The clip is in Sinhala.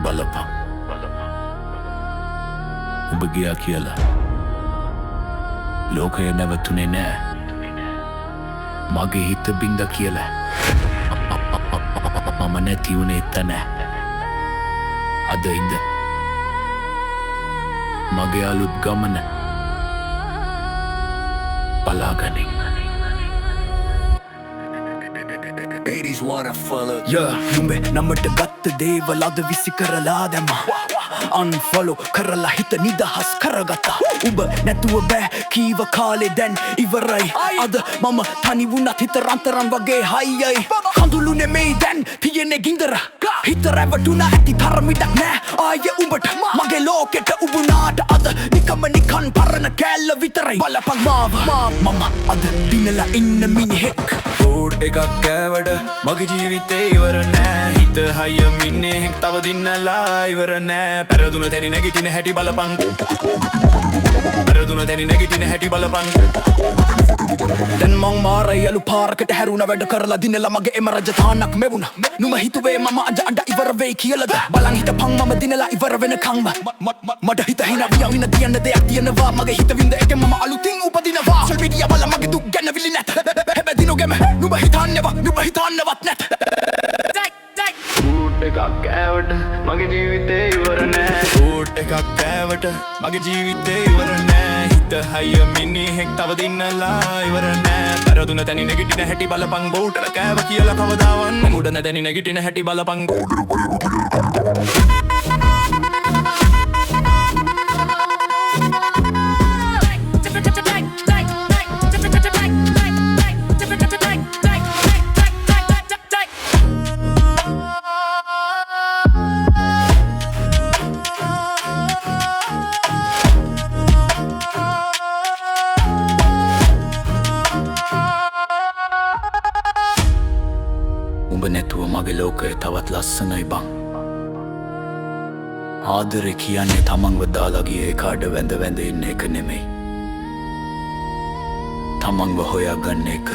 බලපන් ඔබ ගියා කියලා ලෝකය නැවතුනේ නෑ මගේ හිත බින්ද කියලා මම නැති වුණේ එතන අද ඉඳ මගේ අලුත් ගමන බලාගනින් Ladies wanna follow නුඹේ නමට ගත්ත දේවල් අද විසි කරලා දැම්මා Unfollow කරලා හිත නිදහස් කරගත්තා උඹ නැතුව බෑ කීව කාලේ දැන් ඉවරයි අද මම තනි වුණත් හිත රන්තරන් වගේ හයියයි කඳුළු නෙමෙයි දැන් තියෙන්නේ ගින්දර හිත රැවටුණා ඇති තරමිටක් නෑ ආයේ උඹට මගේ ලෝකෙට උඹුණාට අද නිකන් පරණ කෑල්ල විතරයි බලපන් මාව මම අද දිනලා ඉන්න මිනිහෙක් Food එකක් කෑවට මගේ ජීවිතේ ඉවර නෑ හිත හයියම් ඉන්නේ හෙක් තව දින්නලා ඉවර නෑ පෙරදුන තැනි නැගිටින හැටි බලපන් පෙරදුන තැනි නැගිටින හැටි බලපන් දැන් මං මාරයි යලු පාරකට හැරුණ වැඩ කරලා දිනලා මගේ එම රජධානක් මෙවුණා නුම හිතුවේ මම අද ඉවර වෙයි කියලාද බලන් හිටපන් මම දිනලා ඉවර වෙනකම්ම මට හිත හිනා වියවින තියන්න දෙයක් තියෙනවා මගේ හිත විඳ එකෙන් මම අලුතින් උපදිනවා සෝෂල් මීඩියා බල මගේ දුක් ගැන විලි නැත හැබැයි නොගෙම නුඹ හිතන්නවත් නැත Food එකක් කෑවට මගේ ජීවිතේ ඉවර නෑ Food එකක් කෑවට මගේ ජීවිතේ ඉවර නෑ හිත හයියම් ඉන්නේ හෙක් තව දින්නලා ඉවර නෑ පෙරදුන තැනි නැගිටින හැටි බලපන් බෝටල කෑව කියලා කවදාවත් මුඩන තැනි නැගිටින හැටි බලපන් උඹ නැතුව මගේ ලෝකය තවත් ලස්සනයි බං ආදරේ කියන්නේ තමන්ව දාලා ගියේ කාඩ වැඳ ඉන්න එක නෙමෙයි තමන්ව හොයාගන්න එක